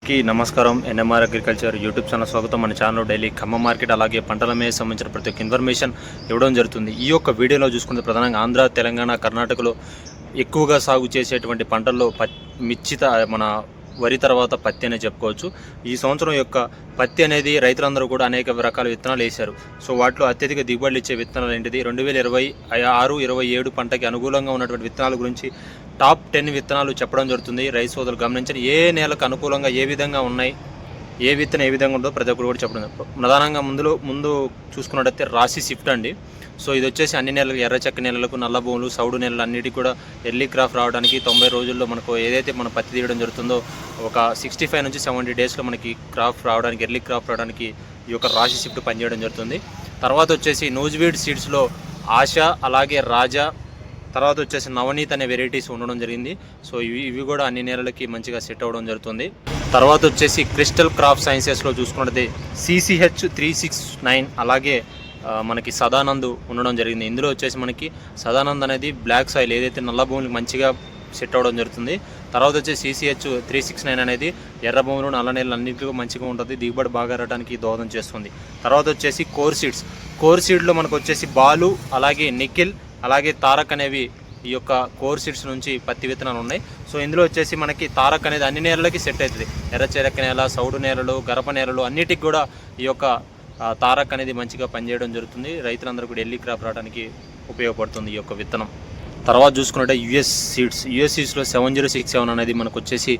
నమస్కారం. NMR agriculture YouTube channel స్వాగతం. మన ఛానల్ డైలీ ఖమ్మం మార్కెట్ అలాగే పంటల మీద సంబంధించిన ప్రతి ఒక్క ఇన్ఫర్మేషన్ ఇవ్వడం జరుగుతుంది. ఈ యొక్క వీడియోలో చూసుకుంటే ప్రధానంగా ఆంధ్ర, తెలంగాణ, కర్ణాటకలో ఎక్కువగా సాగు చేసేటువంటి పంటల్లో మన వరి తర్వాత పత్తి అనేది చెప్పుకోవచ్చు. ఈ సంవత్సరం యొక్క పత్తి అనేది రైతులందరూ కూడా అనేక రకాల విత్తనాలు వేశారు. సో వాటిలో అత్యధిక దిగుబడులు ఇచ్చే విత్తనాలు ఏంటిది 2026-27 పంటకి అనుకూలంగా ఉన్నటువంటి విత్తనాల గురించి టాప్ 10 విత్తనాలు చెప్పడం జరుగుతుంది. రైతు సోదరులు గమనించండి, ఏ నేలకు అనుకూలంగా ఏ విధంగా ఉన్నాయి, ఏ విత్తనం ఏ విధంగా ఉందో ప్రతి ఒక్కరు కూడా చెప్పడం. ప్రధానంగా ముందు చూసుకున్నట్టయితే రాశి షిఫ్ట్ అండి. సో ఇది వచ్చేసి అన్ని నెలలకు ఎర్రచక్క నెలలకు, నల్ల భూములు, సౌడు నెలలు అన్నిటికీ కూడా ఎర్లీ క్రాప్ రావడానికి 90 రోజుల్లో మనకు ఏదైతే మన పత్తి తీయడం జరుగుతుందో ఒక 65 నుంచి 70 డేస్లో మనకి క్రాప్ రావడానికి, ఎర్లీ క్రాప్ రావడానికి ఈ యొక్క రాశి షిఫ్ట్ పనిచేయడం జరుగుతుంది. తర్వాత వచ్చేసి నూజివీడ్ సీడ్స్లో ఆశ అలాగే రాజా, తర్వాత వచ్చేసి నవనీత్ అనే వెరైటీస్ ఉండడం జరిగింది. సో ఇవి కూడా అన్ని నెలలకి మంచిగా సెట్ అవ్వడం జరుగుతుంది. తర్వాత వచ్చేసి క్రిస్టల్ క్రాప్ సైన్సెస్లో చూసుకున్నది CCH 369 అలాగే మనకి సదానంద్ ఉండడం జరిగింది. ఇందులో వచ్చేసి మనకి సదానంద్ అనేది బ్లాక్ సాయిల్ ఏదైతే నల్ల భూములకు మంచిగా సెట్ అవ్వడం జరుగుతుంది. తర్వాత వచ్చేసి CCH 369 అనేది ఎర్ర భూములు, నల్ల నేలలు అన్నింటిలో మంచిగా ఉంటుంది, దిగుబడి బాగా రావడానికి దోహదం చేస్తుంది. తర్వాత వచ్చేసి కోర్ సీడ్లో మనకు వచ్చేసి బాలు అలాగే నిఖిల్ అలాగే తారక్ అనేవి ఈ యొక్క కోర్ సీడ్స్ నుంచి పత్తి విత్తనాలు ఉన్నాయి. సో ఇందులో వచ్చేసి మనకి తారక్ అనేది అన్ని నేలలకి సెట్ అవుతుంది. ఎర్రచెరక్క నేల, సౌడు నేలలు, గరప నేలలు అన్నిటికి కూడా ఈ యొక్క తారక్ అనేది మంచిగా పనిచేయడం జరుగుతుంది. రైతులందరూ కూడా ఎర్లీ క్రాప్ రావడానికి ఉపయోగపడుతుంది ఈ యొక్క విత్తనం. తర్వాత చూసుకున్నట్టే యుఎస్ సీడ్స్లో 7067 అనేది మనకు వచ్చేసి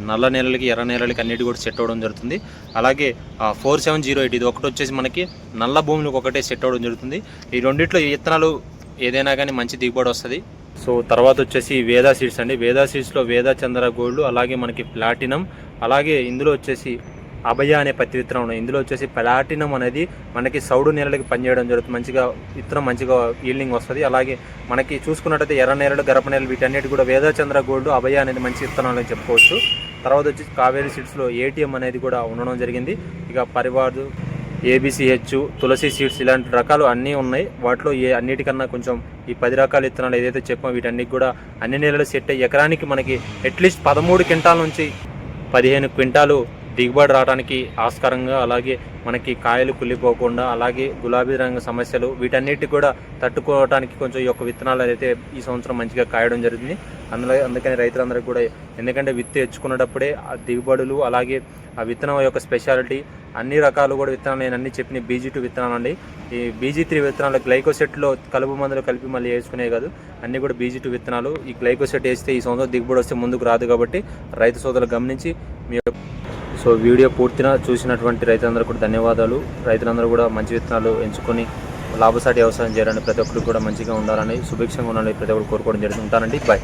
నల్ల నేలలకి, ఎర్ర నేలలకి అన్నిటి కూడా సెట్ అవ్వడం జరుగుతుంది. అలాగే 4708 ఇది ఒకటి వచ్చేసి మనకి నల్ల భూములకు ఒకటే సెట్ అవ్వడం జరుగుతుంది. ఈ రెండిట్లో ఈ విత్తనాలు ఏదైనా కానీ మంచి దిగుబడి వస్తుంది. సో తర్వాత వచ్చేసి వేదా సీడ్స్ అండి. వేదా సీడ్స్లో వేదా చంద్ర గోల్డ్ అలాగే మనకి ప్లాటినం, అలాగే ఇందులో వచ్చేసి అభయ అనే పత్తి విత్తనం ఉన్నాయి. ఇందులో వచ్చేసి ప్లాటినం అనేది మనకి సౌడు నేలలకి పనిచేయడం జరుగుతుంది. మంచిగా విత్తనం మంచిగా ఈల్డింగ్ వస్తుంది. అలాగే మనకి చూసుకున్నట్టయితే ఎర్ర నేలలు, గరప నేలలు వీటన్నిటి కూడా వేదా చంద్ర గోల్డ్, అభయ అనేది మంచి విత్తనాలు అని చెప్పుకోవచ్చు. తర్వాత వచ్చేసి కావేరీ సీడ్స్లో ATM అనేది కూడా ఉండడం జరిగింది. ఇక పరివార్, ABCH, తులసి సీడ్స్ ఇలాంటి రకాలు అన్నీ ఉన్నాయి. వాటిలో అన్నిటికన్నా కొంచెం ఈ 10 రకాల విత్తనాలు ఏదైతే చెప్పామో వీటన్నిటి కూడా అన్ని నెలలు సెట్ అయ్యి ఎకరానికి మనకి అట్లీస్ట్ 13 క్వింటాల నుంచి 15 క్వింటాలు దిగుబడి రావడానికి ఆస్కారంగా, అలాగే మనకి కాయలు కుళ్ళిపోకుండా, అలాగే గులాబీ రంగు సమస్యలు వీటన్నిటి కూడా తట్టుకోవడానికి కొంచెం ఈ యొక్క విత్తనాలు అయితే ఈ సంవత్సరం మంచిగా కాయడం జరిగింది. అందుకని రైతులందరికీ కూడా, ఎందుకంటే విత్తు తెచ్చుకునేటప్పుడే ఆ దిగుబడులు అలాగే ఆ విత్తనం యొక్క స్పెషాలిటీ అన్ని రకాలు కూడా విత్తనాలు నేను అన్ని చెప్పిన BG2 విత్తనాలు అండి. ఈ BG3 విత్తనాలు గ్లైకోసెట్లో కలుపు మందులు కలిపి మళ్ళీ వేసుకునే కాదు, అన్నీ కూడా BG2 విత్తనాలు. ఈ గ్లైకోసెట్ వేస్తే ఈ సంవత్సరం దిగుబడి వస్తే ముందుకు రాదు. కాబట్టి రైతు సోదరులు గమనించి సో వీడియో పూర్తిగా చూసినటువంటి రైతులందరూ కూడా ధన్యవాదాలు. రైతులందరూ కూడా మంచి విత్తనాలు ఎంచుకొని లాభసాటి వ్యవసాయం చేయాలని, ప్రతి ఒక్కరు కూడా మంచిగా ఉండాలని, సుభిక్షంగా ఉండాలని ప్రతి ఒక్కరు కోరుకోవడం జరుగుతుంటానండి. బాయ్.